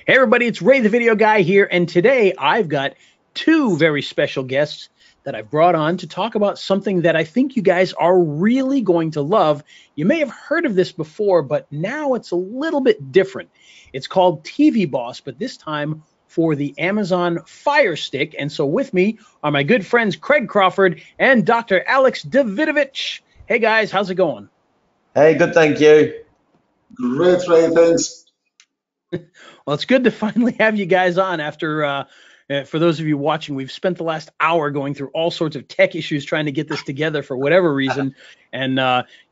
Hey everybody, it's Ray the Video Guy here, and today I've got two very special guests that I've brought on to talk about something that I think you guys are really going to love. You may have heard of this before, but now it's a little bit different. It's called TV Boss, but this time for the Amazon Fire Stick. And so with me are my good friends Craig Crawford and Dr. Alex Davidovich. Hey guys, how's it going? Hey, good, thank you. Great, Ray, thanks. Well, it's good to finally have you guys on after, for those of you watching, we've spent the last hour going through all sorts of tech issues trying to get this together for whatever reason. And,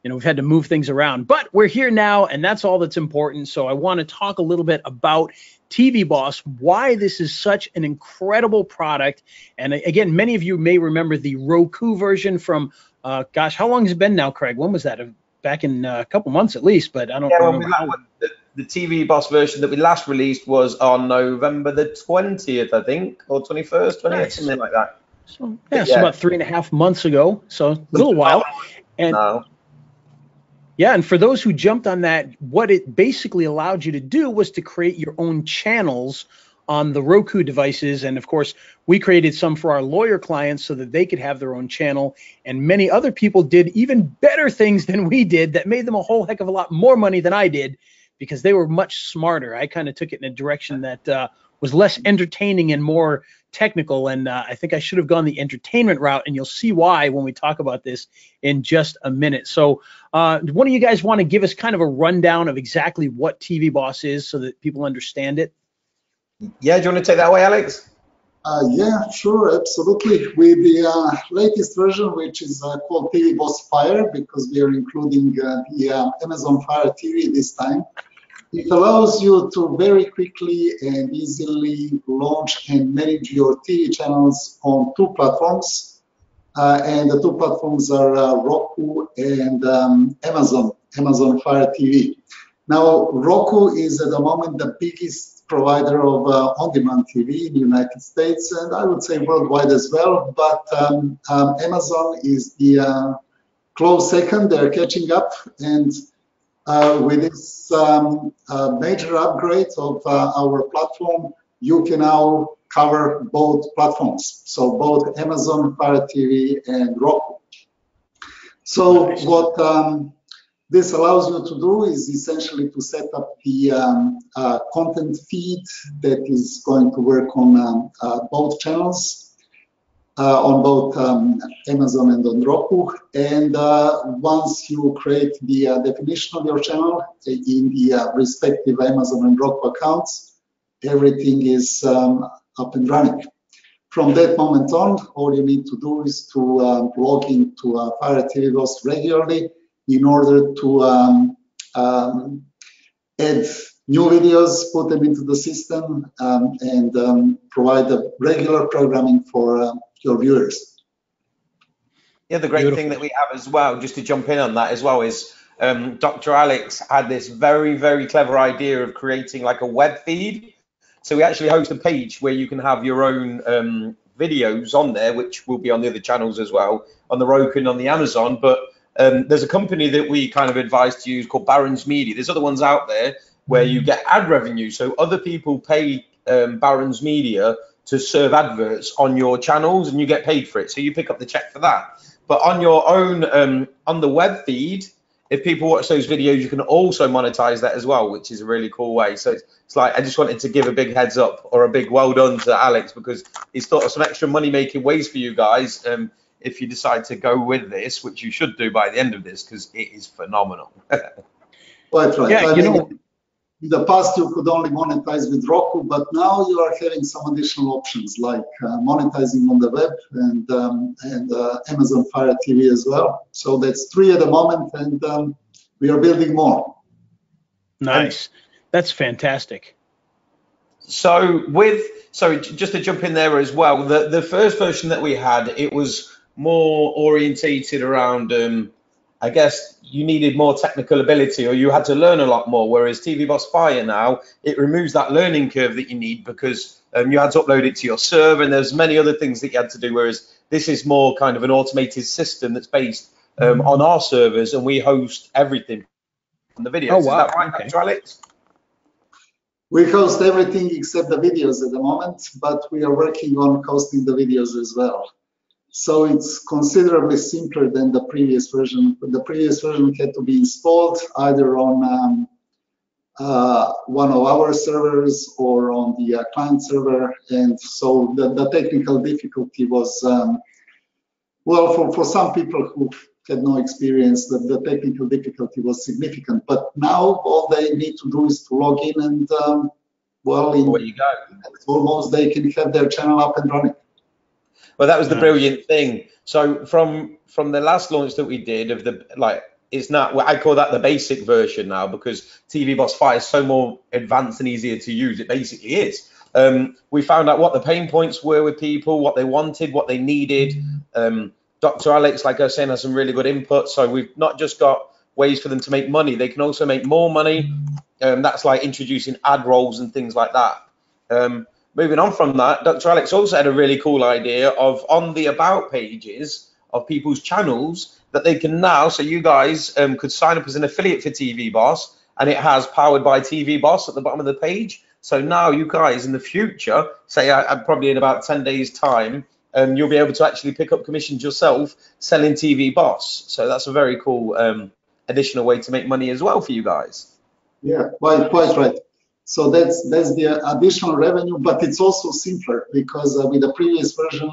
we've had to move things around. But we're here now, and that's all that's important. So I want to talk a little bit about TV Boss, why this is such an incredible product. And again, many of you may remember the Roku version from, gosh, how long has it been now, Craig? When was that? Back in a couple months at least, but I don't remember. The TV Boss version that we last released was on November the 20th, I think, or 21st, 20th, nice. Something like that. So, so about 3.5 months ago, so a little while. And yeah, and for those who jumped on that, what it basically allowed you to do was to create your own channels on the Roku devices. And of course, we created some for our lawyer clients so that they could have their own channel. And many other people did even better things than we did that made them a whole heck of a lot more money than I did, because they were much smarter. I kind of took it in a direction that was less entertaining and more technical. And I think I should have gone the entertainment route. And you'll see why when we talk about this in just a minute. So one of you guys want to give us kind of a rundown of exactly what TV Boss is so that people understand it? Yeah, do you want to take that away, Alex? Yeah, sure, absolutely. With the latest version, which is called TV Boss Fire, because we are including the Amazon Fire TV this time. It allows you to very quickly and easily launch and manage your TV channels on two platforms. And the two platforms are Roku and Amazon Fire TV. Now, Roku is at the moment the biggest provider of on-demand TV in the United States, and I would say worldwide as well. But Amazon is the close second. They're catching up, and with this major upgrade of our platform, you can now cover both platforms, so both Amazon Fire TV and Roku. So what this allows you to do is essentially to set up the content feed that is going to work on both channels, on both Amazon and on Roku. And once you create the definition of your channel in the respective Amazon and Roku accounts, everything is up and running. From that moment on, all you need to do is to log into Fire TV Boss regularly in order to add new videos, put them into the system, and provide a regular programming for your viewers. Yeah, the great thing that we have as well, just to jump in on that as well, is Dr. Alex had this very, very clever idea of creating like a web feed. So we actually host a page where you can have your own videos on there, which will be on the other channels as well, on the Roku and on the Amazon. But there's a company that we kind of advise to use called Barron's Media. There's other ones out there where you get ad revenue. So other people pay Barron's Media to serve adverts on your channels, and you get paid for it. So you pick up the check for that. But on your own, on the web feed, if people watch those videos, you can also monetize that as well, which is a really cool way. So it's like, I just wanted to give a big heads up or a big well done to Alex, because he's thought of some extra money making ways for you guys. If you decide to go with this, which you should do by the end of this, because it is phenomenal. Right. Yeah, in the past you could only monetize with Roku, but now you are having some additional options like monetizing on the web and Amazon Fire TV as well. So that's 3 at the moment, and we are building more. Nice. That's fantastic. So just to jump in there as well, the first version that we had, it was more orientated around, I guess you needed more technical ability, or you had to learn a lot more, whereas TV Boss Fire now, it removes that learning curve that you need, because you had to upload it to your server, and there's many other things that you had to do, whereas this is more kind of an automated system that's based on our servers, and we host everything on the videos. Oh, wow. Is that right, okay. Dr. Alex? We host everything except the videos at the moment, but we are working on hosting the videos as well. So it's considerably simpler than the previous version. The previous version had to be installed either on one of our servers or on the client server, and so the technical difficulty was, well, for some people who had no experience, the technical difficulty was significant. But now all they need to do is to log in and, well, there you go. Almost they can have their channel up and running. Well, that was the brilliant thing. So from the last launch that we did of the, like, it's not, well, I call that the basic version now, because TV Boss Fire is so more advanced and easier to use. It basically is. We found out what the pain points were with people, what they wanted, what they needed. Dr. Alex, like I was saying, has some really good input. So we've not just got ways for them to make money, they can also make more money. That's like introducing ad rolls and things like that. Moving on from that, Dr. Alex also had a really cool idea of on the about pages of people's channels that they can now, so you guys could sign up as an affiliate for TV Boss, and it has powered by TV Boss at the bottom of the page. So now you guys in the future, say probably in about 10 days time, you'll be able to actually pick up commissions yourself selling TV Boss. So that's a very cool additional way to make money as well for you guys. Yeah, quite right. So that's the additional revenue, but it's also simpler because with the previous version,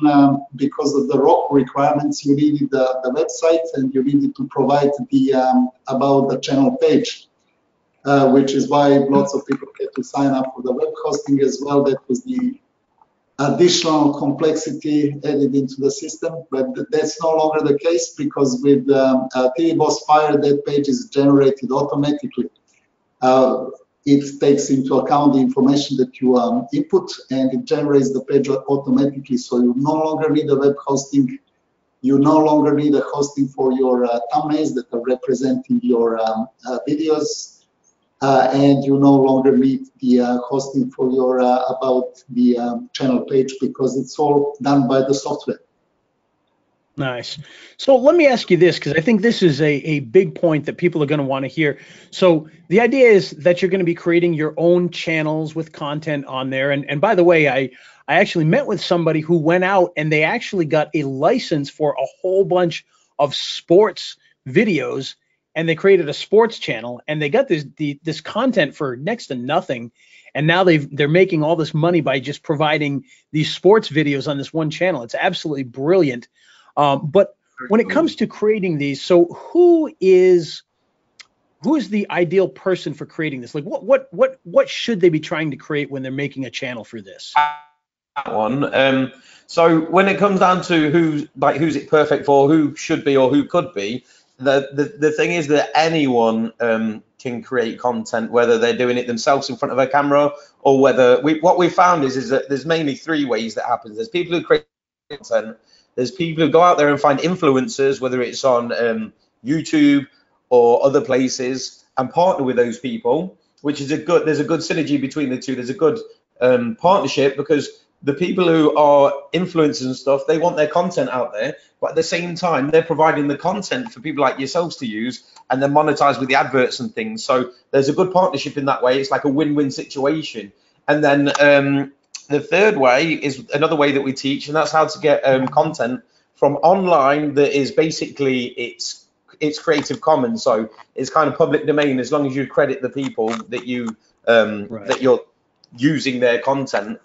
because of the ROC requirements, you needed the website and you needed to provide the about the channel page, which is why lots of people had to sign up for the web hosting as well. That was the additional complexity added into the system, but that's no longer the case because with TV Boss Fire, that page is generated automatically. It takes into account the information that you input, and it generates the page automatically. So you no longer need a web hosting. You no longer need a hosting for your thumbnails that are representing your videos, and you no longer need the hosting for your about the channel page because it's all done by the software. Nice. So let me ask you this, because I think this is a big point that people are going to want to hear. So the idea is that you're going to be creating your own channels with content on there. And by the way, I actually met with somebody who went out and they actually got a license for a whole bunch of sports videos, and they created a sports channel, and they got this content for next to nothing. And now they're making all this money by just providing these sports videos on this one channel. It's absolutely brilliant. But when it comes to creating these, so who is the ideal person for creating this? Like what should they be trying to create when they're making a channel for this? That one. So when it comes down to who's it perfect for, who should be or who could be, the thing is that anyone can create content, whether they're doing it themselves in front of a camera or whether what we found is that there's mainly three ways that happens. There's people who create content. There's people who go out there and find influencers, whether it's on YouTube or other places, and partner with those people, which is there's a good synergy between the two. There's a good partnership because the people who are influencers and stuff, they want their content out there, but at the same time, they're providing the content for people like yourselves to use and then monetize with the adverts and things. So there's a good partnership in that way. It's like a win-win situation. And then the third way is another way that we teach, and that's how to get content from online that is basically it's Creative Commons, so it's kind of public domain as long as you credit the people that you that you're using their content.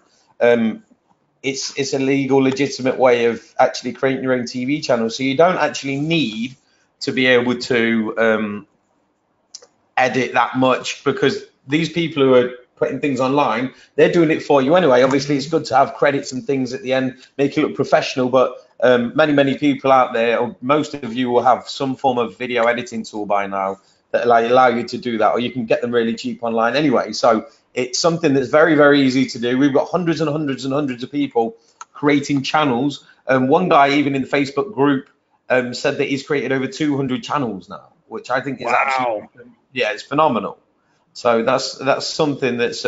It's a legal, legitimate way of actually creating your own TV channel. So you don't actually need to be able to edit that much because these people who are putting things online, they're doing it for you anyway. Obviously, it's good to have credits and things at the end, make it look professional, but many people out there, or most of you will have some form of video editing tool by now that allow you to do that, or you can get them really cheap online anyway. So it's something that's very easy to do. We've got hundreds and hundreds and hundreds of people creating channels. One guy even in the Facebook group said that he's created over 200 channels now, which I think is absolutely, yeah, it's phenomenal. So that's something that's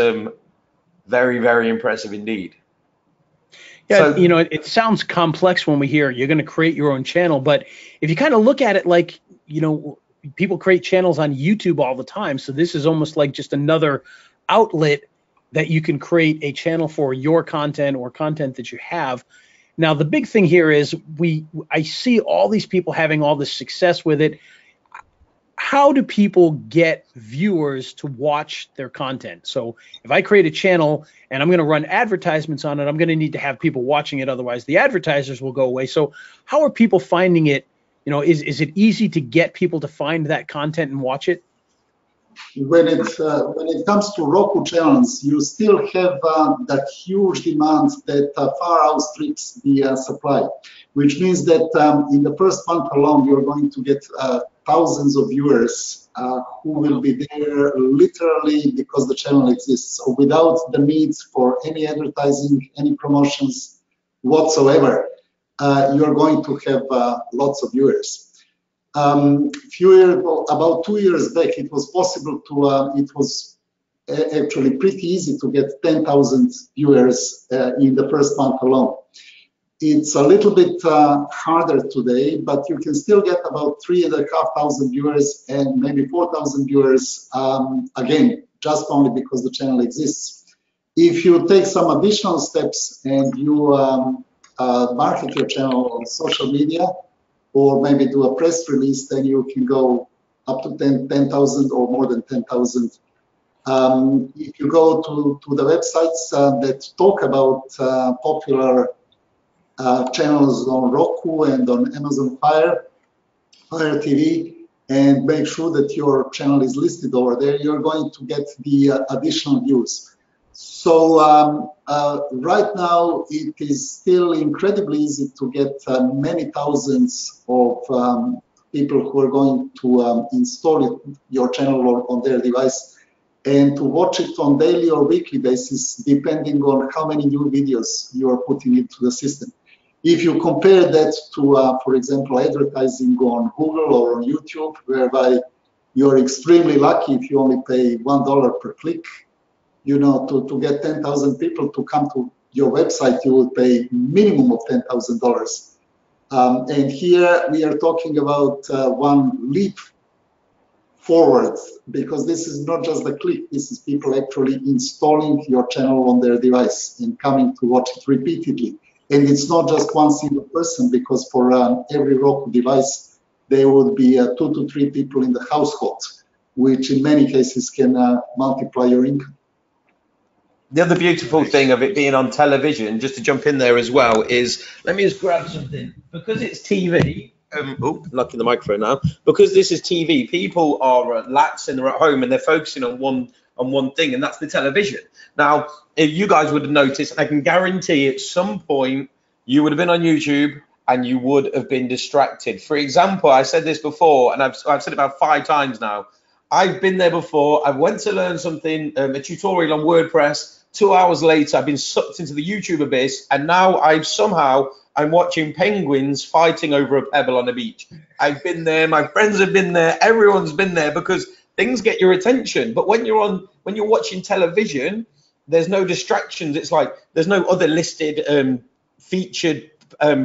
very impressive indeed. Yeah, so, you know, it sounds complex when we hear you're going to create your own channel, but if you kind of look at it like, you know, people create channels on YouTube all the time, so this is almost like just another outlet that you can create a channel for your content or content that you have. Now, the big thing here is I see all these people having all this success with it. How do people get viewers to watch their content? So if I create a channel and I'm going to run advertisements on it, I'm going to need to have people watching it. Otherwise, the advertisers will go away. So how are people finding it? You know, is it easy to get people to find that content and watch it? When it comes to Roku channels, you still have that huge demand that far outstrips the supply, which means that in the first month alone, you're going to get thousands of viewers who will be there literally because the channel exists. So without the need for any advertising, any promotions whatsoever, you're going to have lots of viewers. About 2 years back, it was possible to, it was actually pretty easy to get 10,000 viewers in the first month alone. It's a little bit harder today, but you can still get about 3,500 viewers and maybe 4,000 viewers, again, just only because the channel exists. If you take some additional steps and you market your channel on social media, or maybe do a press release, then you can go up to 10,000 or more than 10,000. If you go to the websites that talk about popular channels on Roku and on Amazon Fire TV, and make sure that your channel is listed over there, you're going to get the additional views. So right now, it is still incredibly easy to get many thousands of people who are going to install your channel on their device and to watch it on daily or weekly basis, depending on how many new videos you are putting into the system. If you compare that to, for example, advertising on Google or on YouTube, whereby you're extremely lucky if you only pay $1 per click, you know, to get 10,000 people to come to your website, you will pay minimum of $10,000. And here we are talking about one leap forward, because this is not just the click, this is people actually installing your channel on their device and coming to watch it repeatedly. And it's not just one single person, because for every Roku device, there would be 2 to 3 people in the household, which in many cases can multiply your income. The other beautiful thing of it being on television, just to jump in there as well, is, let me just grab something. Because it's TV, knocking the microphone now. Because this is TV, people are lax and they're at home and they're focusing on one thing, and that's the television. Now, if you guys would have noticed, I can guarantee at some point you would have been on YouTube and you would have been distracted. For example, I said this before, and I've said it about 5 times now. I've been there before. I went to learn something, a tutorial on WordPress. 2 hours later, I've been sucked into the YouTube abyss, and now I'm watching penguins fighting over a pebble on a beach. I've been there, my friends have been there, everyone's been there, because things get your attention. But when you're watching television, there's no distractions. It's like there's no other listed featured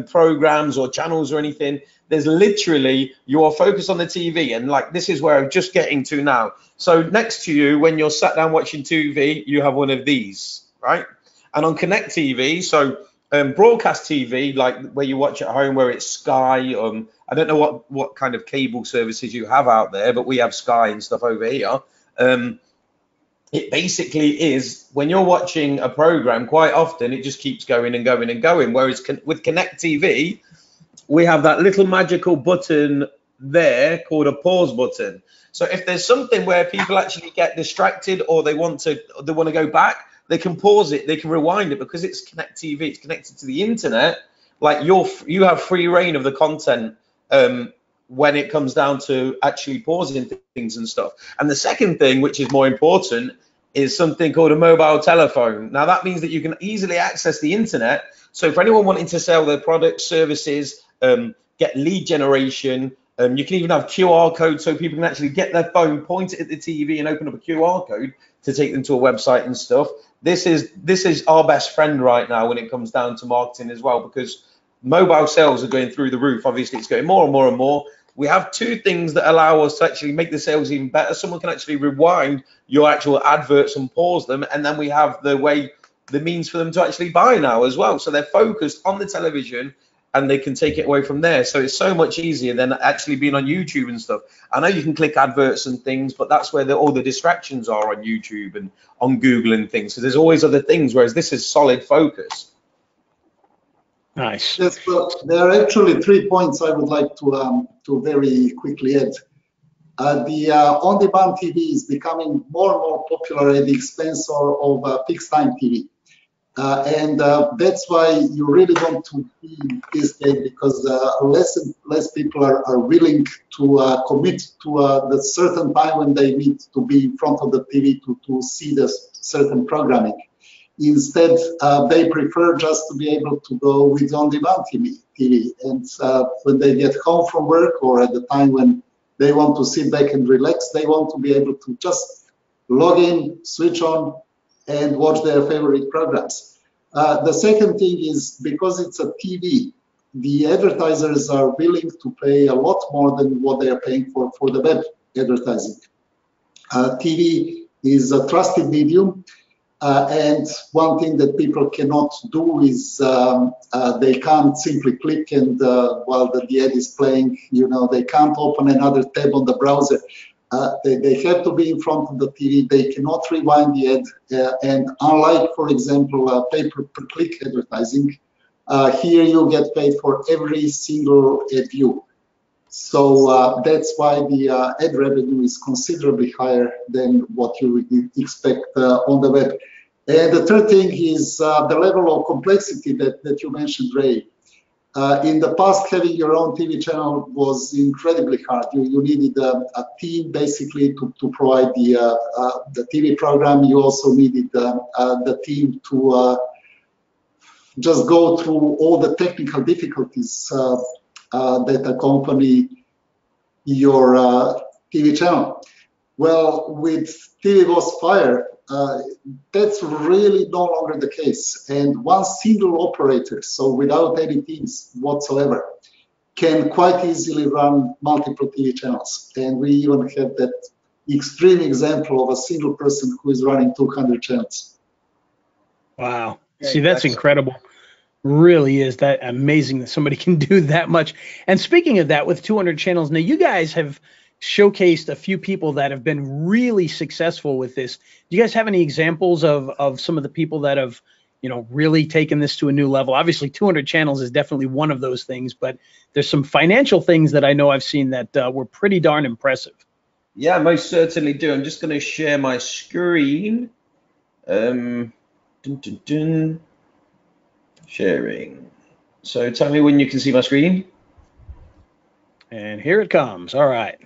programs or channels or anything. There's literally, you are focused on the TV, and like this is where I'm just getting to now. So next to you, when you're sat down watching TV, you have one of these, right? And on Connect TV, so broadcast TV, like where you watch at home, where it's Sky. I don't know what kind of cable services you have out there, but we have Sky and stuff over here. It basically is, when you're watching a program, quite often it just keeps going and going and going. Whereas with Connect TV, we have that little magical button there called a pause button. So if there's something where people actually get distracted or they want to go back, they can pause it, they can rewind it, because it's Connect TV, it's connected to the internet. Like you have free reign of the content when it comes down to actually pausing things and stuff. And the second thing, which is more important, is something called a mobile telephone. Now that means that you can easily access the internet. So for anyone wanting to sell their products, services, get lead generation, you can even have QR codes, so people can actually get their phone, point it at the TV and open up a QR code to take them to a website and stuff. This is our best friend right now when it comes down to marketing as well, because mobile sales are going through the roof. Obviously, it's going more and more and more. we have two things that allow us to actually make the sales even better. Someone can actually rewind your actual adverts and pause them, and then we have the means for them to actually buy now as well. So they're focused on the television, and they can take it away from there. So it's so much easier than actually being on YouTube and stuff. I know you can click adverts and things, but that's where all the distractions are on YouTube and on Google and things. So there's always other things, whereas this is solid focus. Nice. Yes, well, there are actually 3 points I would like to very quickly add. The on-demand TV is becoming more and more popular at the expense of fixed-time TV. And that's why you really want to be this day, because less and less people are willing to commit to the certain time when they need to be in front of the TV to see the certain programming. Instead, they prefer just to be able to go with on-demand TV. And when they get home from work, or at the time when they want to sit back and relax, they want to be able to just log in, switch on, and watch their favorite programs. The second thing is, because it's a TV, the advertisers are willing to pay a lot more than what they are paying for the web advertising. TV is a trusted medium, and one thing that people cannot do is they can't simply click and while the ad is playing, they can't open another tab on the browser. They have to be in front of the TV. They cannot rewind the ad. And unlike, for example, pay-per-click advertising, here you get paid for every single ad view. So that's why the ad revenue is considerably higher than what you would expect on the web. And the third thing is the level of complexity that you mentioned, Ray. In the past, having your own TV channel was incredibly hard. You needed a team basically to provide the TV program. You also needed the team to just go through all the technical difficulties that accompany your TV channel. Well, with TV Was Fire, that's really no longer the case. And one single operator, so without any teams whatsoever, can quite easily run multiple TV channels. And we even have that extreme example of a single person who is running 200 channels. Wow. See, that's incredible. Really is that amazing that somebody can do that much. And speaking of that, with 200 channels, now you guys have showcased a few people that have been really successful with this. Do you guys have any examples of some of the people that have, really taken this to a new level? Obviously, 200 channels is definitely one of those things, but there's some financial things that I know I've seen that were pretty darn impressive. Yeah, most certainly do. I'm just going to share my screen. Sharing. So tell me when you can see my screen. And here it comes. All right.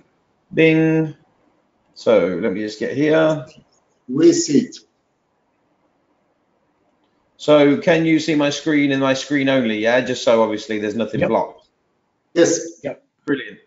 Bing. So let me just get here. We see it. So can you see my screen and my screen only? Yeah, just so obviously there's nothing blocked. Yes. Yep. Brilliant.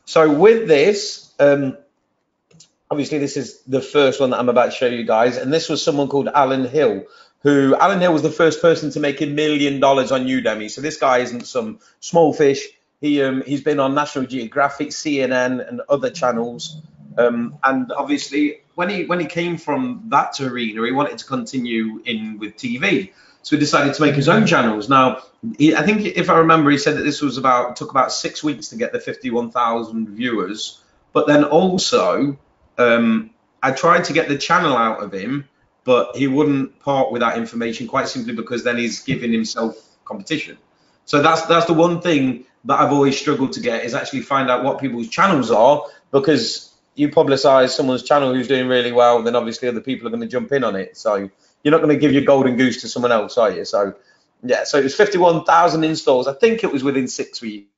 So with this, obviously this is the first one that I'm about to show you guys, and this was someone called Alan Hill. Alan Hill was the first person to make $1 million on Udemy. So this guy isn't some small fish. He's been on National Geographic, CNN, and other channels. And obviously, when he came from that arena, he wanted to continue in with TV. So he decided to make his own channels. Now, I think if I remember, he said that this was took about 6 weeks to get the 51,000 viewers. But then also, I tried to get the channel out of him, but he wouldn't part with that information, quite simply because then he's giving himself competition. So that's the one thing that I've always struggled to get, is actually find out what people's channels are, because you publicize someone's channel who's doing really well, then obviously other people are going to jump in on it. So you're not going to give your golden goose to someone else, are you? So yeah, so it was 51,000 installs. I think it was within 6 weeks.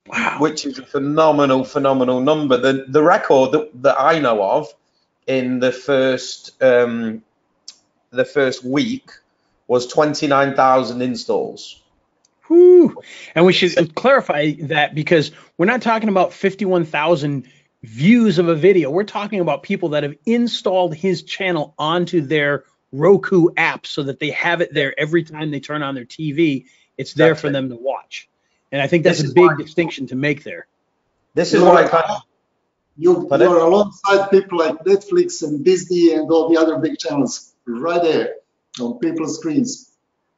Wow. Which is a phenomenal number. The record that I know of in the first week was 29,000 installs. Whew. And we should clarify that, because we're not talking about 51,000 views of a video. We're talking about people that have installed his channel onto their Roku app so that they have it there every time they turn on their TV. It's there for them to watch. And I think that's a big distinction to make there. This is why I kind of... You're alongside people like Netflix and Disney and all the other big channels right there on people's screens.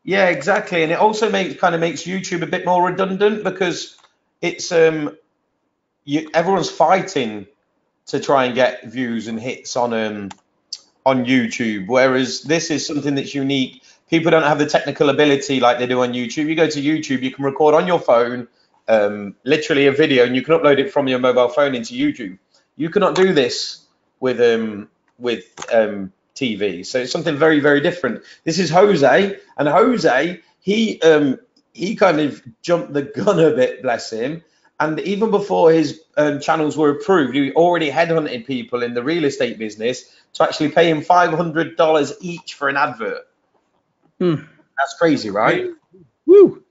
Yeah, exactly. And it also makes YouTube a bit more redundant because it's everyone's fighting to try and get views and hits on YouTube, whereas this is something that's unique. People don't have the technical ability like they do on YouTube. You go to YouTube, you can record on your phone, literally a video, and you can upload it from your mobile phone into YouTube. You cannot do this with TV. So it's something very, very different. This is Jose, and Jose, he kind of jumped the gun a bit, bless him. And even before his channels were approved, he already headhunted people in the real estate business to actually pay him $500 each for an advert. That's crazy, right? Woo!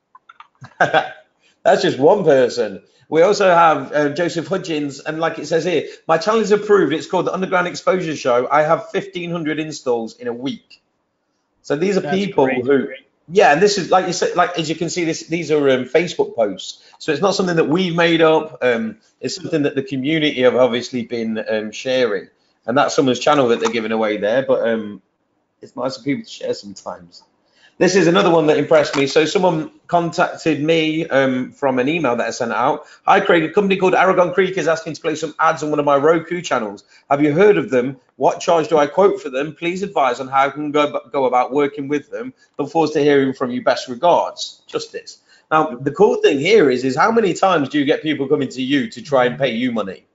That's just one person. We also have Joseph Hudgens, and like it says here, my channel is approved. It's called the Underground Exposure Show. I have 1,500 installs in a week. So these are people who, yeah, and this is like you said, like as you can see, these are Facebook posts. So it's not something that we've made up. It's something that the community have obviously been sharing, and that's someone's channel that they're giving away there. But it's nice for people to share sometimes. This is another one that impressed me. So someone contacted me from an email that I sent out. Hi, Craig. A company called Aragon Creek is asking to play some ads on one of my Roku channels. Have you heard of them? What charge do I quote for them? Please advise on how I can go about working with them. Look forward to hearing from you. Best regards, Justice. Now, the cool thing here is how many times do you get people coming to you to try and pay you money?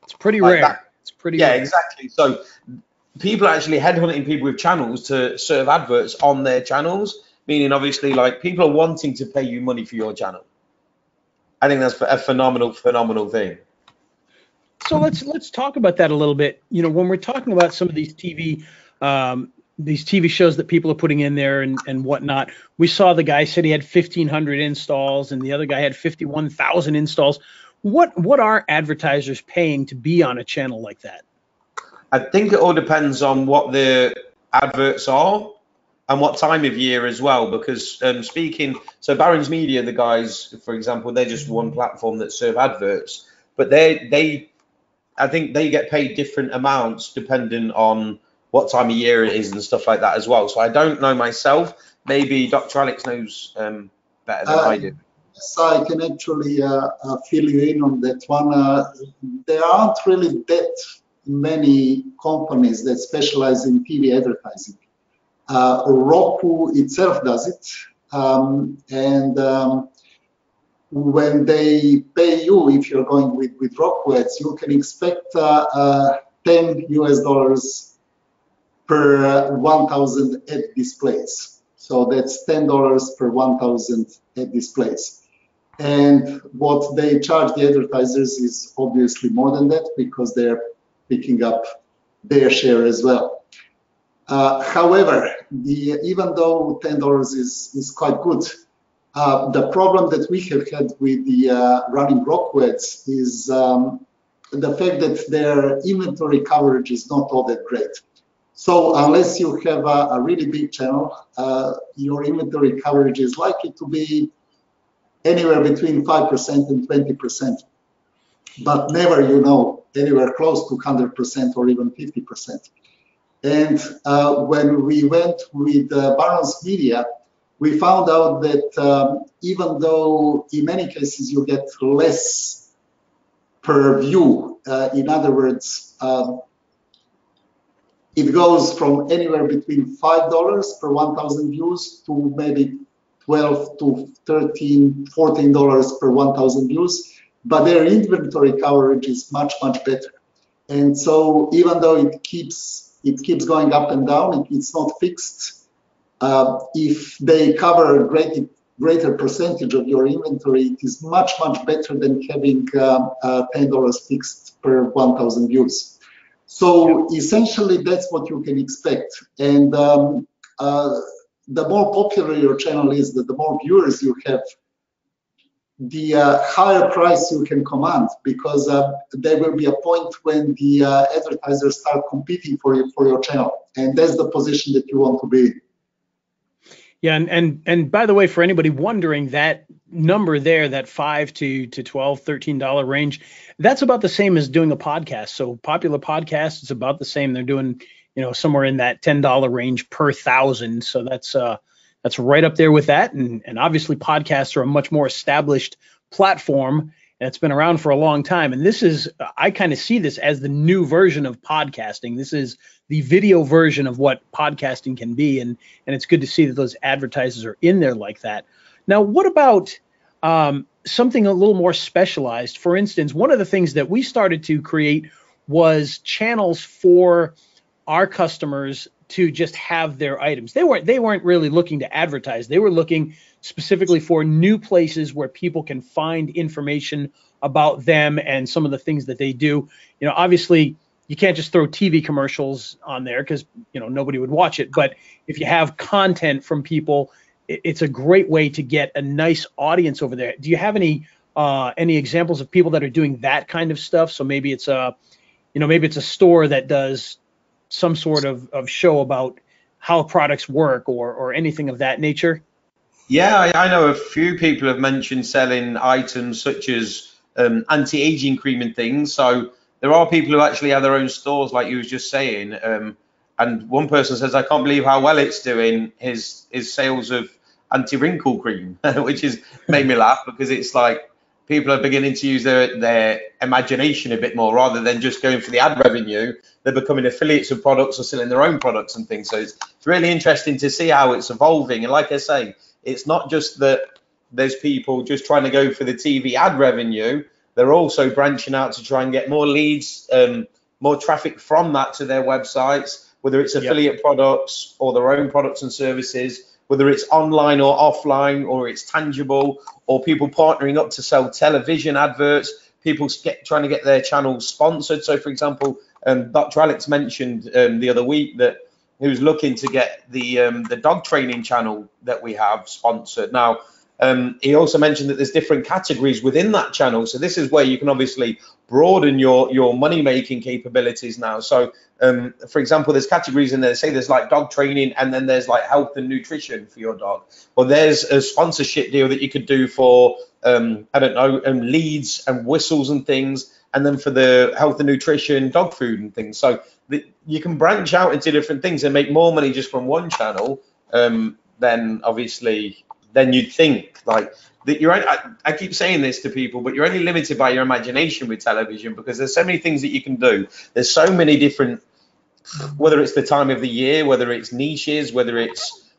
It's pretty rare. It's pretty rare. Yeah, exactly. So people are actually headhunting people with channels to serve adverts on their channels, meaning obviously like people are wanting to pay you money for your channel. I think that's a phenomenal thing. So let's talk about that a little bit. You know, when we're talking about some of these TV shows that people are putting in there and whatnot, we saw the guy said he had 1,500 installs and the other guy had 51,000 installs. What are advertisers paying to be on a channel like that? I think it all depends on what the adverts are and what time of year as well, because so Barron's Media, the guys, for example, they're just one platform that serve adverts, but I think they get paid different amounts depending on what time of year it is and stuff like that as well. So I don't know myself. Maybe Dr. Alex knows better than I do. So I can actually fill you in on that one. There aren't really that many companies that specialize in TV advertising. Roku itself does it, and when they pay you, if you're going with Roku ads, you can expect $10 US per 1,000 ad displays. So that's $10 per 1,000 ad displays. And what they charge the advertisers is obviously more than that because they're picking up their share as well. However, even though $10 is quite good, the problem that we have had with the running Roku ads is the fact that their inventory coverage is not all that great. So unless you have a really big channel, your inventory coverage is likely to be anywhere between 5% and 20%, but never, anywhere close to 100% or even 50%. And when we went with Barron's Media, we found out that even though in many cases you get less per view, in other words, it goes from anywhere between $5 per 1,000 views to maybe $12 to $13, $14 per 1,000 views, but their inventory coverage is much, much better. And so even though it keeps going up and down, it's not fixed. If they cover a greater percentage of your inventory, it is much, much better than having $10 fixed per 1,000 views. So essentially, that's what you can expect. And the more popular your channel is, the more viewers you have, the higher price you can command, because there will be a point when the advertisers start competing for your channel, and that's the position that you want to be in. Yeah, and by the way, for anybody wondering, that number there, that $5 to $12, $13 range, that's about the same as doing a podcast. So popular podcasts, it's about the same. They're doing, somewhere in that $10 range per thousand. So that's right up there with that. And obviously podcasts are a much more established platform, and it's been around for a long time. And I kind of see this as the new version of podcasting. This is the video version of what podcasting can be. And it's good to see that those advertisers are in there like that. Now, what about something a little more specialized? For instance, one of the things that we started to create was channels for our customers to just have their items. They weren't really looking to advertise. They were looking specifically for new places where people can find information about them and some of the things that they do. Obviously you can't just throw TV commercials on there because nobody would watch it. But if you have content from people, it's a great way to get a nice audience over there. Do you have any examples of people that are doing that kind of stuff? So maybe it's a store that does some sort of show about how products work or anything of that nature. Yeah, I know a few people have mentioned selling items such as anti-aging cream and things. So there are people who actually have their own stores, like you was just saying. And one person says, I can't believe how well it's doing his sales of anti-wrinkle cream, which has made me laugh, because it's like people are beginning to use their imagination a bit more rather than just going for the ad revenue. They're becoming affiliates of products or selling their own products and things. So it's really interesting to see how it's evolving. And like I say, it's not just that there's people just trying to go for the TV ad revenue. They're also branching out to try and get more leads, more traffic from that to their websites, whether it's affiliate products or their own products and services, whether it's online or offline, or it's tangible, or people partnering up to sell television adverts, people trying to get their channels sponsored. So, for example, Dr. Alex mentioned the other week that he was looking to get the dog training channel that we have sponsored. Now, he also mentioned that there's different categories within that channel. So this is where you can obviously broaden your money-making capabilities now. So, for example, there's categories in there. Say there's like dog training, and then there's like health and nutrition for your dog. Or there's a sponsorship deal that you could do for, leads and whistles and things. And then for the health and nutrition, dog food and things. So you can branch out into different things and make more money just from one channel than you'd think. Like that I keep saying this to people, but you're only limited by your imagination with television, because there's so many things that you can do. There's so many different, whether it's the time of the year, whether it's niches, whether it's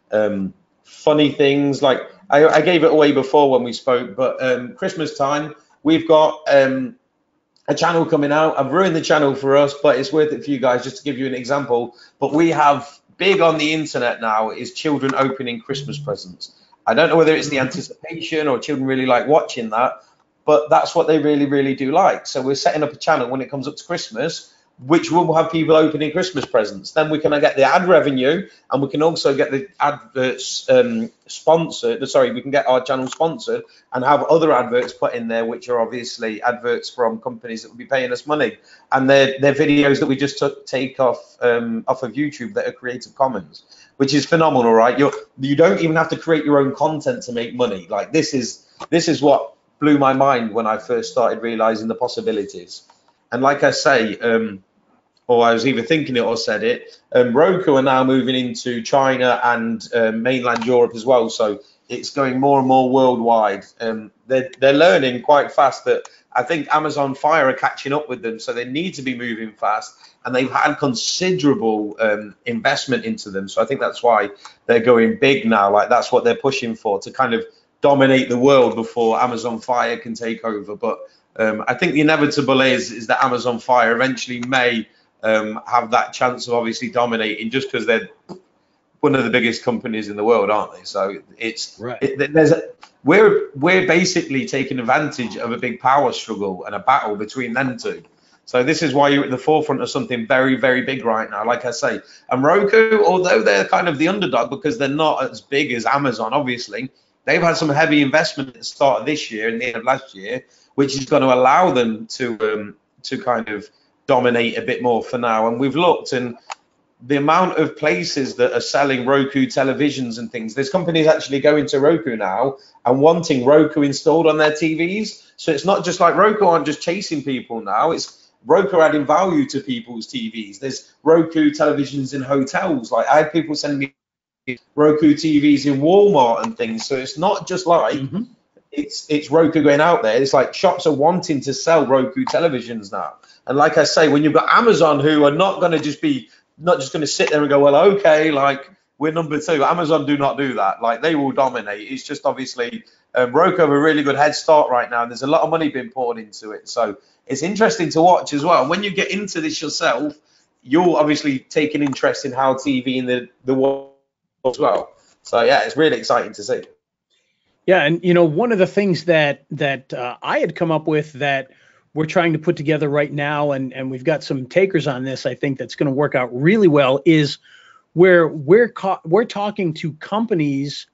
funny things. Like I gave it away before when we spoke, but Christmas time, we've got a channel coming out. I've ruined the channel for us, but it's worth it for you guys, just to give you an example. But we have, big on the internet now, is children opening Christmas presents. I don't know whether it's the anticipation or children really like watching that, but that's what they really, really do like. So we're setting up a channel when it comes up to Christmas, which will have people opening Christmas presents. Then we can get the ad revenue, and we can also get the adverts sponsored. Sorry, we can get our channel sponsored and have other adverts put in there, which are obviously adverts from companies that will be paying us money. And they're videos that we just take off of YouTube that are Creative Commons, which is phenomenal, right? You don't even have to create your own content to make money. Like this is what blew my mind when I first started realizing the possibilities. And like I say, or I was either thinking it or said it, Roku are now moving into China and mainland Europe as well. So it's going more and more worldwide. They're learning quite fast that I think Amazon Fire are catching up with them. So they need to be moving fast. And they've had considerable investment into them. So I think that's why they're going big now. Like that's what they're pushing for, to kind of dominate the world before Amazon Fire can take over. But I think the inevitable is that Amazon Fire eventually may have that chance of obviously dominating, just because they're one of the biggest companies in the world, aren't they? So it's right. We're basically taking advantage of a big power struggle and a battle between them two. So this is why you're at the forefront of something very, very big right now, like I say. And Roku, although they're kind of the underdog because they're not as big as Amazon, obviously, they've had some heavy investment at the start of this year and the end of last year, which is going to allow them to kind of dominate a bit more for now. And we've looked, and the amount of places that are selling Roku televisions and things, there's companies actually going to Roku now and wanting Roku installed on their TVs. So it's not just like Roku aren't just chasing people now, it's Roku adding value to people's TVs. There's Roku televisions in hotels. Like I had people send me Roku TVs in Walmart and things. So it's not just like it's Roku going out there. It's like shops are wanting to sell Roku televisions now. And like I say, when you've got Amazon who are not going to just sit there and go, well, okay, like we're number 2. Amazon do not do that. Like they will dominate. It's just obviously Roku have a really good head start right now. And there's a lot of money being poured into it. So it's interesting to watch as well. When you get into this yourself, you'll obviously take an interest in how TV in the world as well. So yeah, it's really exciting to see. Yeah, and you know, one of the things that I had come up with that we're trying to put together right now, and we've got some takers on this, I think that's going to work out really well, is where we're talking to companies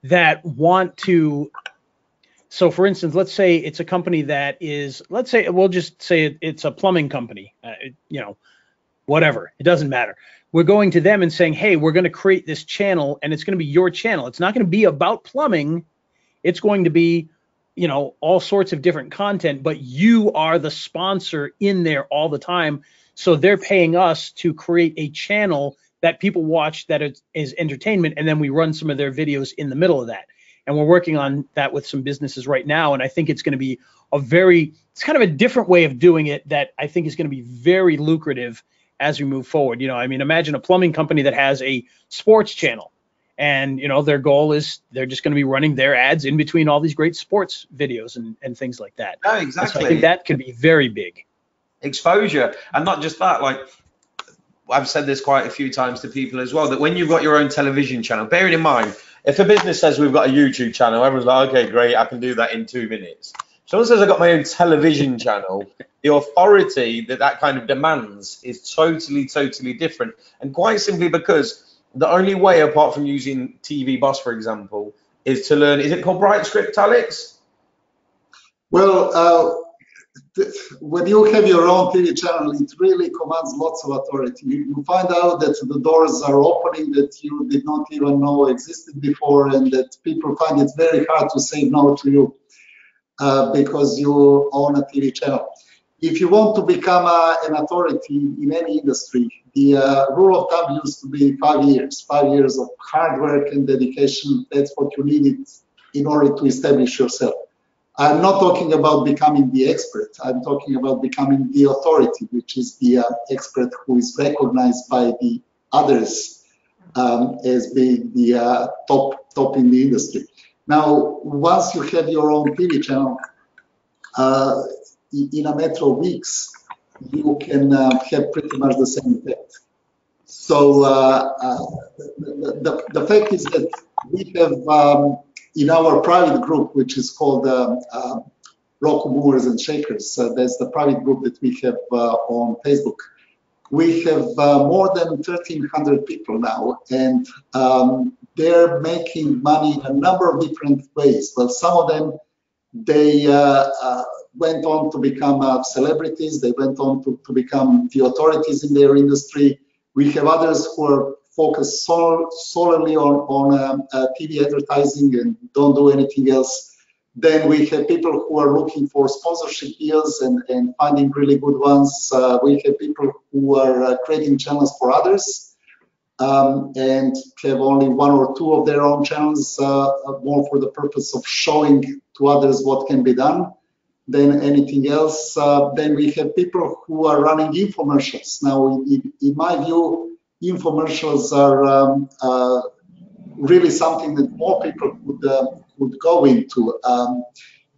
that want to. So for instance, let's say it's a company that is, let's say, we'll just say it's a plumbing company, you know, whatever, it doesn't matter. We're going to them and saying, hey, we're going to create this channel and it's going to be your channel. It's not going to be about plumbing. It's going to be, you know, all sorts of different content, but you are the sponsor in there all the time. So they're paying us to create a channel that people watch that is entertainment. And then we run some of their videos in the middle of that. And we're working on that with some businesses right now. And I think it's going to be it's kind of a different way of doing it that I think is going to be very lucrative as we move forward. You know, I mean, imagine a plumbing company that has a sports channel. And, you know, their goal is they're just going to be running their ads in between all these great sports videos and things like that. No, exactly. So I think that could be very big. Exposure. And not just that, like I've said this quite a few times to people as well, that when you've got your own television channel, bearing in mind, if a business says we've got a YouTube channel, everyone's like, okay, great, I can do that in 2 minutes. If someone says I've got my own television channel, the authority that kind of demands is totally, totally different. And quite simply because the only way, apart from using TV Boss, for example, is to learn, is it called BrightScript, Alex? Well, when you have your own TV channel, it really commands lots of authority. You find out that the doors are opening that you did not even know existed before, and that people find it very hard to say no to you because you own a TV channel. If you want to become an authority in any industry, the rule of thumb used to be 5 years. 5 years of hard work and dedication. That's what you needed in order to establish yourself. I'm not talking about becoming the expert. I'm talking about becoming the authority, which is the expert who is recognized by the others as being the top in the industry. Now, once you have your own TV channel, in a matter of weeks, you can have pretty much the same effect. So the fact is that we have in our private group, which is called Roku Movers and Shakers, that's the private group that we have on Facebook. We have more than 1,300 people now, and they're making money in a number of different ways. Well, some of them, they went on to become celebrities. They went on to become the authorities in their industry. We have others who are focused solely on TV advertising and don't do anything else. Then we have people who are looking for sponsorship deals and finding really good ones. We have people who are creating channels for others and have only 1 or 2 of their own channels, more for the purpose of showing to others what can be done than anything else. Then we have people who are running infomercials. Now, in my view, infomercials are really something that more people would go into.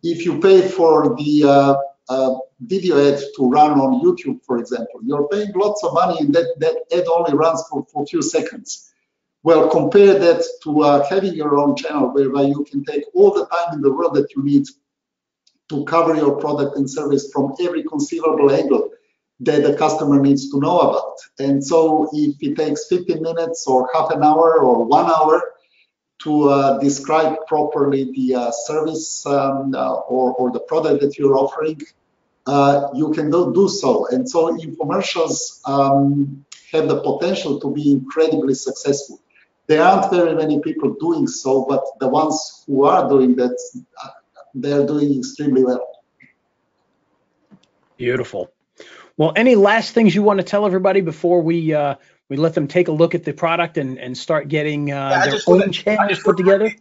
If you pay for the video ad to run on YouTube, for example, you're paying lots of money, and that ad only runs for a few seconds. Well, compare that to having your own channel whereby you can take all the time in the world that you need to cover your product and service from every conceivable angle that the customer needs to know about. And so if it takes 15 minutes or half an hour or 1 hour to describe properly the service or the product that you're offering, you can do so. And so infomercials have the potential to be incredibly successful. There aren't very many people doing so, but the ones who are doing that, they're doing extremely well. Beautiful. Well, any last things you want to tell everybody before we let them take a look at the product and start getting their own channels put together?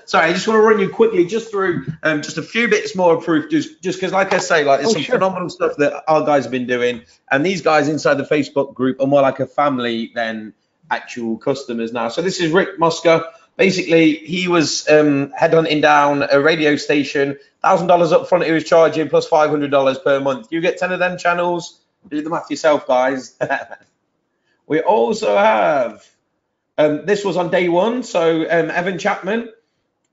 Sorry, I just want to run you quickly just through just a few bits more of proof, just because, like I say, like there's some phenomenal stuff that our guys have been doing, and these guys inside the Facebook group are more like a family than actual customers now. So this is Rick Mosca. Basically, he was headhunting down a radio station, $1,000 up front he was charging, plus $500 per month. You get 10 of them channels. Do the math yourself, guys. We also have, this was on day one. So Evan Chapman,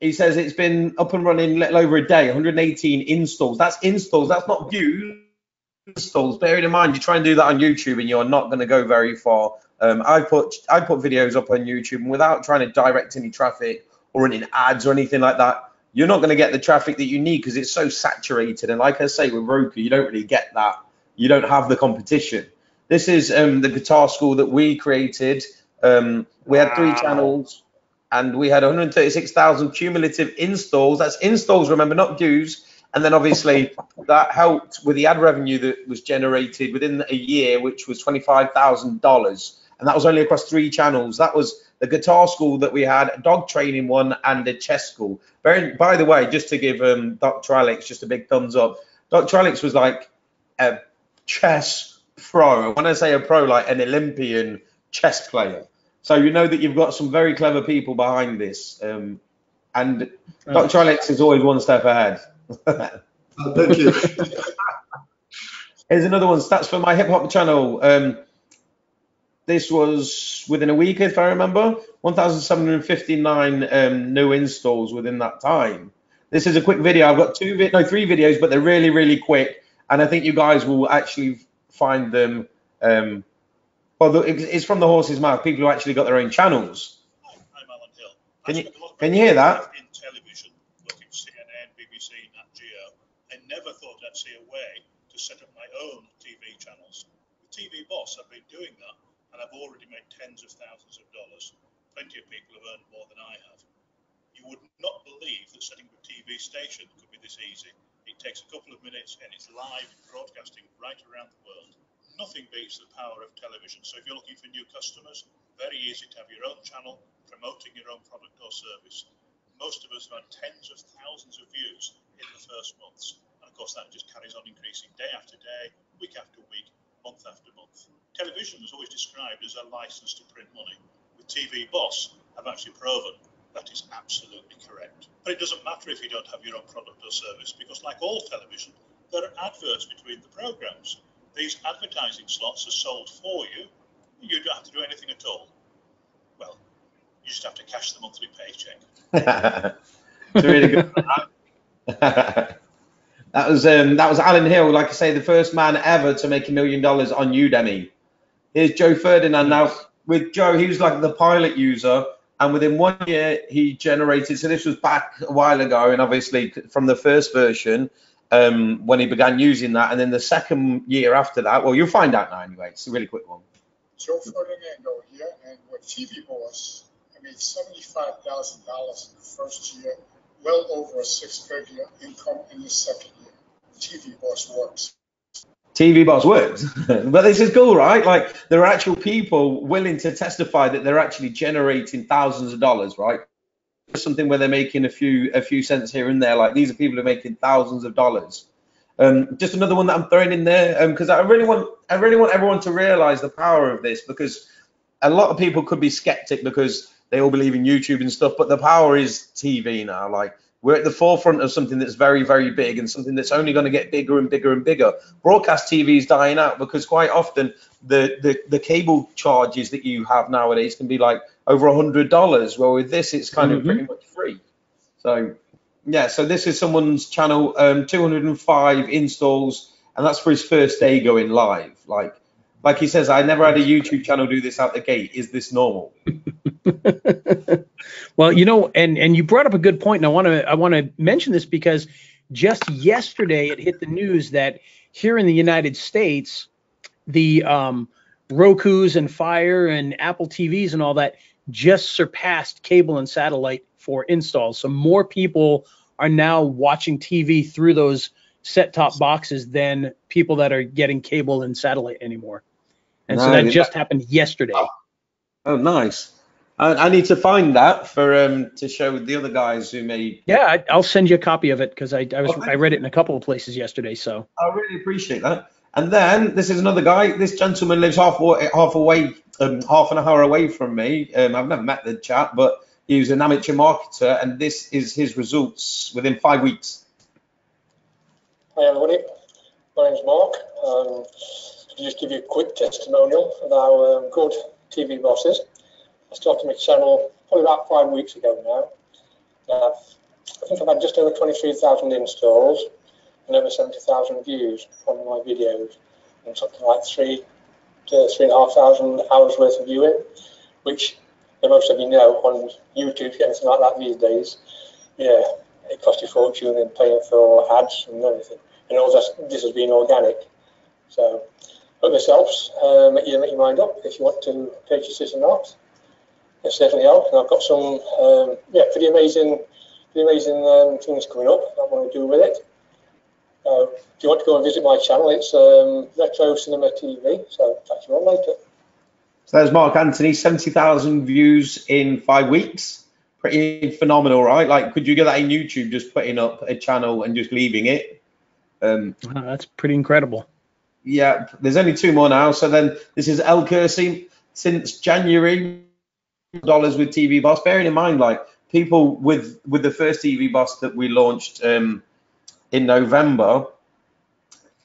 he says it's been up and running a little over a day, 118 installs. That's installs, that's not views. Installs. Bearing in mind, you try and do that on YouTube and you're not going to go very far. I put videos up on YouTube, and without trying to direct any traffic or running ads or anything like that, you're not going to get the traffic that you need because it's so saturated. And like I say, with Roku, you don't really get that. You don't have the competition. This is the guitar school that we created. We had 3 channels, and we had 136,000 cumulative installs. That's installs, remember, not views. And then obviously that helped with the ad revenue that was generated within a year, which was $25,000. And that was only across 3 channels. That was the guitar school that we had, a dog training one, and a chess school. By the way, just to give Dr. Alex just a big thumbs up, Dr. Alex was like a chess pro. When I say a pro, like an Olympian chess player. So you know that you've got some very clever people behind this. And Dr. Alex is always one step ahead. Thank you. Here's another one, stats for my hip hop channel. This was within a week, if I remember, 1,759 new installs within that time. This is a quick video. I've got 3 videos, but they're really, really quick. And I think you guys will actually find them. Well, it's from the horse's mouth. People who actually got their own channels. I'm Alan Hill. Can you hear that? In television, looking at CNN, BBC, Nat Geo, I never thought I'd see a way to set up my own TV channels. With TV Boss, I've been doing that, and I've already made tens of thousands of dollars. Plenty of people have earned more than I have. You would not believe that setting up a TV station could be this easy. It takes a couple of minutes, and it's live broadcasting right around the world. Nothing beats the power of television. So if you're looking for new customers, very easy to have your own channel, promoting your own product or service. Most of us have had tens of thousands of views in the first months. And of course, that just carries on increasing day after day, week after week, month after month. Television was always described as a license to print money. With TV Boss, I've actually proven that is absolutely correct. But it doesn't matter if you don't have your own product or service, because like all television, there are adverts between the programs. These advertising slots are sold for you. You don't have to do anything at all. Well, you just have to cash the monthly paycheck. It's really good. That was Alan Hill, like I say, the first man ever to make $1 million on Udemy. Here's Joe Ferdinand. Now, with Joe, he was like the pilot user, and within 1 year, he generated, so this was back a while ago, and obviously from the first version, when he began using that, and then the second year after that, well, you'll find out now anyway. It's a really quick one. Joe Ferdinando here, and with TV Boss, I made $75,000 in the first year, well over a 6-figure income in the second year. TV Boss works. TV Boss works. But this is cool, right? Like, there are actual people willing to testify that they're actually generating thousands of dollars, right? Something where they're making a few cents here and there. Like, these are people who are making thousands of dollars. Just another one that I'm throwing in there, because I really want everyone to realize the power of this, because a lot of people could be skeptic because they all believe in YouTube and stuff, but the power is TV now. Like, we're at the forefront of something that's very, very big, and something that's only going to get bigger and bigger and bigger. Broadcast TV is dying out because quite often the cable charges that you have nowadays can be like over $100. Well, with this, it's kind of pretty much free. So yeah, so this is someone's channel, 205 installs, and that's for his first day going live. Like he says, I never had a YouTube channel do this out the gate. Is this normal? Well, you know, and you brought up a good point, and I want to mention this because just yesterday it hit the news that here in the United States, the Roku's and Fire and Apple TVs and all that just surpassed cable and satellite for installs. So more people are now watching TV through those set-top boxes than people that are getting cable and satellite anymore. And so that just happened yesterday. Oh, nice. I need to find that for to show the other guys who may. Yeah, I'll send you a copy of it because I read it in a couple of places yesterday. So I really appreciate that. And then this is another guy. This gentleman lives half an hour away from me. I've never met the chap, but he was an amateur marketer, and this is his results within 5 weeks. Hi everybody, my name's Mark. I'll just give you a quick testimonial of our good TV bosses. I started my channel probably about 5 weeks ago now. I think I've had just over 23,000 installs and over 70,000 views on my videos, and something like 3,000 to 3,500 hours worth of viewing, which most of you know on YouTube, anything like that these days, yeah, it costs you a fortune in paying for ads and everything. And all this has been organic. So hope this helps. Make your mind up if you want to purchase this or not. It certainly helps. And I've got some pretty amazing things coming up I want to do with it. If you want to go and visit my channel, it's Retro Cinema TV. So catch you on later. So there's Mark Anthony, 70,000 views in 5 weeks. Pretty phenomenal, right? Like, could you get that in YouTube, just putting up a channel and just leaving it? That's pretty incredible. Yeah, there's only 2 more now. So then this is El Kersey since January, dollars with TV Boss. Bearing in mind, like, people with the first TV Boss that we launched in November,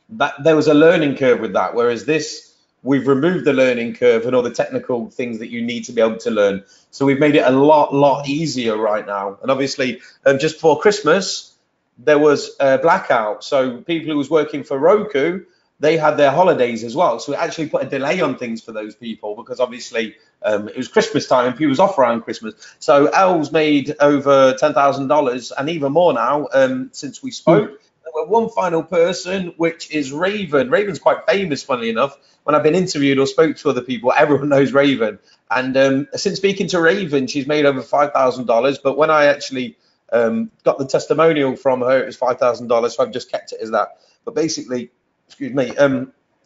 that there was a learning curve with that, whereas this, we've removed the learning curve and all the technical things that you need to be able to learn. So we've made it a lot easier right now. And obviously, just before Christmas, there was a blackout. So people who was working for Roku, they had their holidays as well. So it actually put a delay on things for those people because obviously it was Christmas time and people was off around Christmas. So El's made over $10,000 and even more now since we spoke. One final person, which is Raven. Raven's quite famous, funnily enough. When I've been interviewed or spoke to other people, everyone knows Raven. And since speaking to Raven, she's made over $5,000. But when I actually got the testimonial from her, it was $5,000. So I've just kept it as that. But basically, excuse me,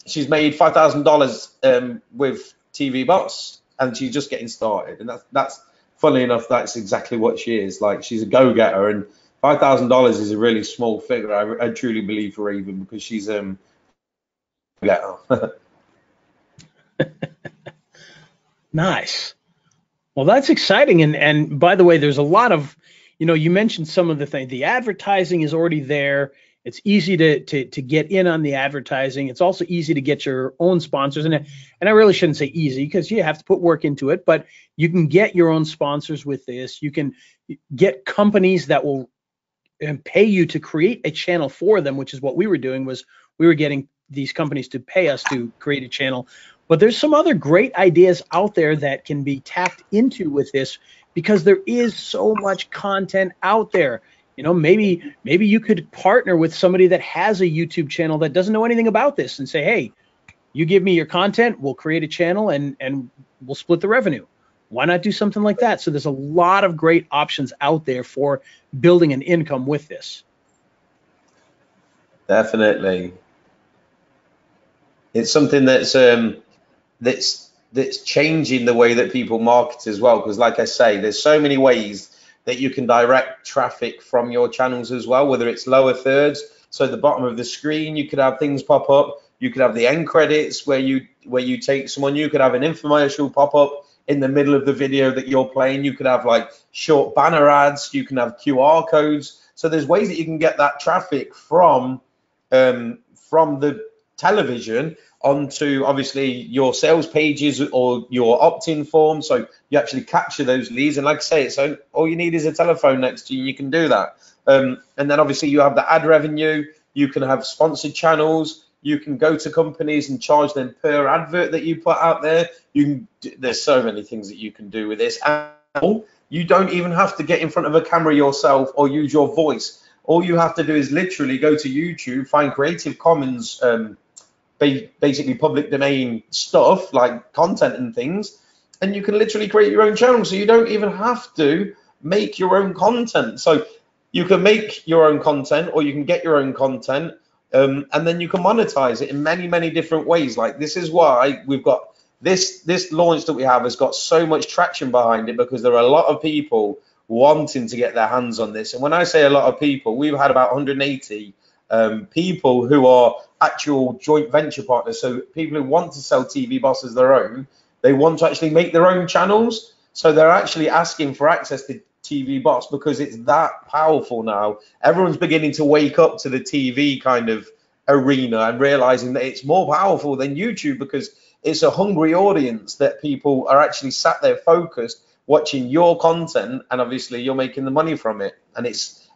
she's made $5,000 with TV Boss, and she's just getting started. And that's funnily enough, that's exactly what she is. Like, she's a go-getter, and $5,000 is a really small figure. I truly believe for Raven because she's Nice. Well, that's exciting. And by the way, there's a lot of, you mentioned some of the things. The advertising is already there. It's easy to get in on the advertising. It's also easy to get your own sponsors. And I really shouldn't say easy because you have to put work into it, but you can get your own sponsors with this. You can get companies that will pay you to create a channel for them, which is what we were doing. Was we were getting these companies to pay us to create a channel. But there's some other great ideas out there that can be tapped into with this because there is so much content out there. Maybe you could partner with somebody that has a YouTube channel that doesn't know anything about this and say, hey, you give me your content, we'll create a channel and we'll split the revenue. Why not do something like that? So there's a lot of great options out there for building an income with this. Definitely. It's something that's changing the way that people market as well. Because like I say, there's so many ways that you can direct traffic from your channels as well, whether it's lower thirds. So at the bottom of the screen, you could have things pop up. You could have the end credits where you take someone. You could have an infomercial pop up in the middle of the video that you're playing. You could have like short banner ads. You can have QR codes. So there's ways that you can get that traffic from the television onto obviously your sales pages or your opt-in form. So you actually capture those leads. And like I say, so all you need is a telephone next to you. You can do that. And then obviously you have the ad revenue. You can have sponsored channels. You can go to companies and charge them per advert that you put out there. There's so many things that you can do with this. And you don't even have to get in front of a camera yourself or use your voice. All you have to do is literally go to YouTube, find Creative Commons basically public domain stuff like content and things, and you can literally create your own channel. So you don't even have to make your own content. So you can make your own content, or you can get your own content, and then you can monetize it in many, many different ways. Like, this is why we've got this launch that we have has got so much traction behind it, because there are a lot of people wanting to get their hands on this. And when I say a lot of people, we've had about 180 people who are actual joint venture partners. So people who want to sell TV Boss as their own, they want to actually make their own channels. So they're actually asking for access to TV Boss because it's that powerful now. Everyone's beginning to wake up to the TV kind of arena and realizing that it's more powerful than YouTube, because it's a hungry audience, that people are actually sat there focused watching your content, and obviously you're making the money from it. And it's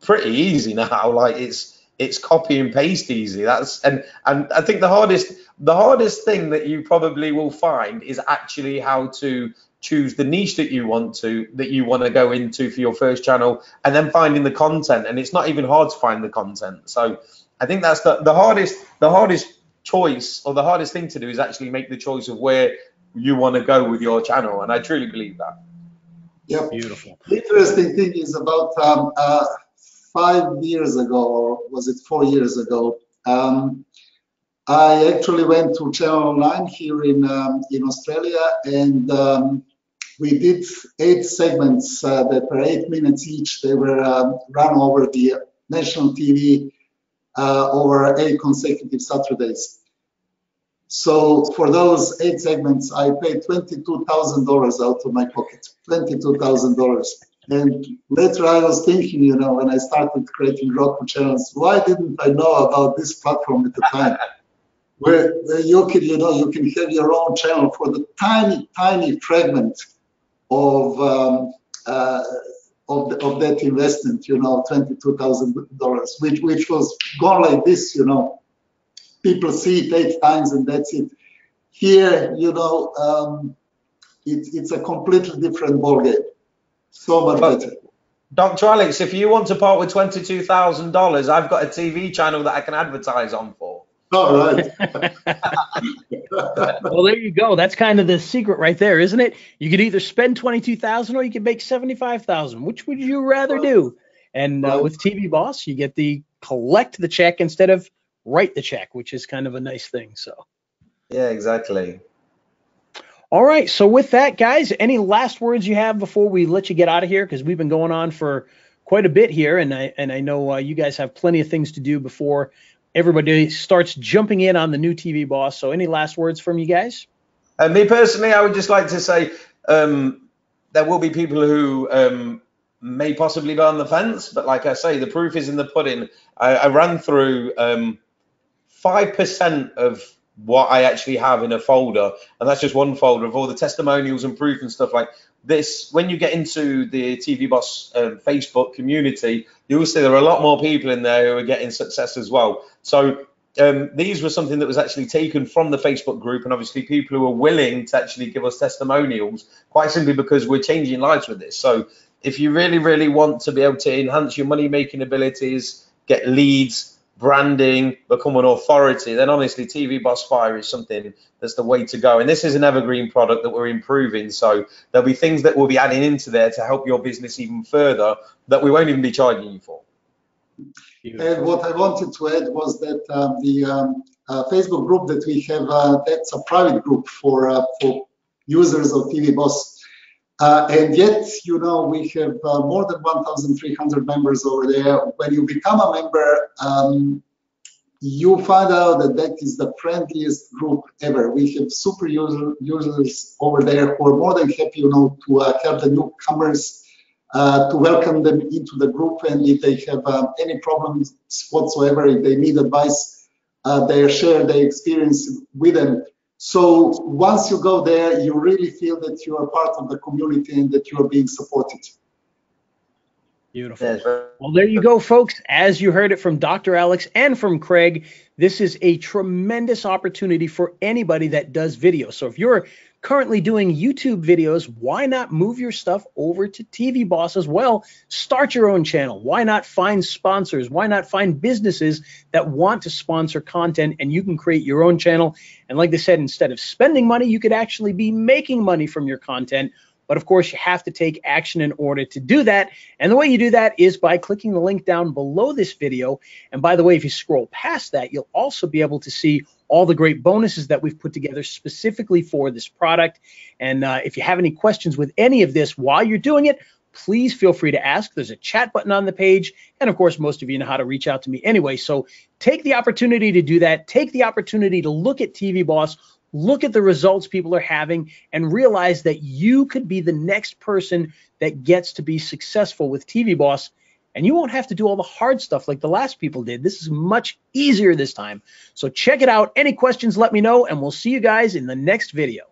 pretty easy now. Like, it's copy and paste easy. And I think the hardest thing that you probably will find is actually how to choose the niche that you want to go into for your first channel, and then finding the content. And it's not even hard to find the content. So I think that's the hardest choice, or the hardest thing to do, is actually make the choice of where you want to go with your channel. And I truly believe that. Yeah, beautiful. The interesting thing is, about 5 years ago, or was it 4 years ago, I actually went to Channel Online here in Australia, and we did 8 segments that were 8 minutes each. They were run over the national TV over 8 consecutive Saturdays. So for those 8 segments, I paid $22,000 out of my pocket, $22,000. And later I was thinking, when I started creating Roku channels, why didn't I know about this platform at the time? where you can, you can have your own channel for the tiny fragment of that investment, $22,000, which was gone like this, People see it 8 times and that's it. Here, it's a completely different ballgame. So much better. Dr. Alex, if you want to part with $22,000, I've got a TV channel that I can advertise on for. All right. Well, there you go. That's kind of the secret right there, isn't it? You could either spend $22,000 or you could make $75,000. Which would you rather do? And with TV Boss, you get the collect the check instead of write the check, which is kind of a nice thing. So. Yeah, exactly. All right. So with that, guys, any last words you have before we let you get out of here? Because we've been going on for quite a bit here, and I know you guys have plenty of things to do before everybody starts jumping in on the new TV Boss. So any last words from you guys? Me personally, I would just like to say there will be people who may possibly be on the fence, but like I say, the proof is in the pudding. I ran through 5% of what I actually have in a folder, and that's just one folder of all the testimonials and proof and stuff like this. When you get into the TV Boss Facebook community, you'll see there are a lot more people in there who are getting success as well. So these were something that was actually taken from the Facebook group, and obviously people who are willing to actually give us testimonials, quite simply because we're changing lives with this. So if you really, really want to be able to enhance your money-making abilities, get leads, branding, become an authority, then honestly, TV Boss Fire is something that's the way to go. And this is an evergreen product that we're improving. So there'll be things that we'll be adding into there to help your business even further that we won't even be charging you for. And what I wanted to add was that the Facebook group that we have, that's a private group for users of TV Boss. And yet, we have more than 1,300 members over there. When you become a member, you find out that is the friendliest group ever. We have super users over there who are more than happy, to help the newcomers, to welcome them into the group. And if they have any problems whatsoever, if they need advice, they share their experience with them. So once you go there, you really feel that you are part of the community and that you are being supported. Beautiful. Well, there you go, folks. As you heard it from Dr. Alex and from Craig, this is a tremendous opportunity for anybody that does video. So if you're currently doing YouTube videos, why not move your stuff over to TV Boss as well? Start your own channel. Why not find sponsors? Why not find businesses that want to sponsor content, and you can create your own channel? And like they said, instead of spending money, you could actually be making money from your content. But of course, you have to take action in order to do that. And the way you do that is by clicking the link down below this video. And by the way, if you scroll past that, you'll also be able to see all the great bonuses that we've put together specifically for this product. And if you have any questions with any of this while you're doing it, please feel free to ask. There's a chat button on the page. And of course, most of you know how to reach out to me anyway. So take the opportunity to do that. Take the opportunity to look at TV Boss. Look at the results people are having and realize that you could be the next person that gets to be successful with TV Boss, and you won't have to do all the hard stuff like the last people did. This is much easier this time. So check it out. Any questions, let me know, and we'll see you guys in the next video.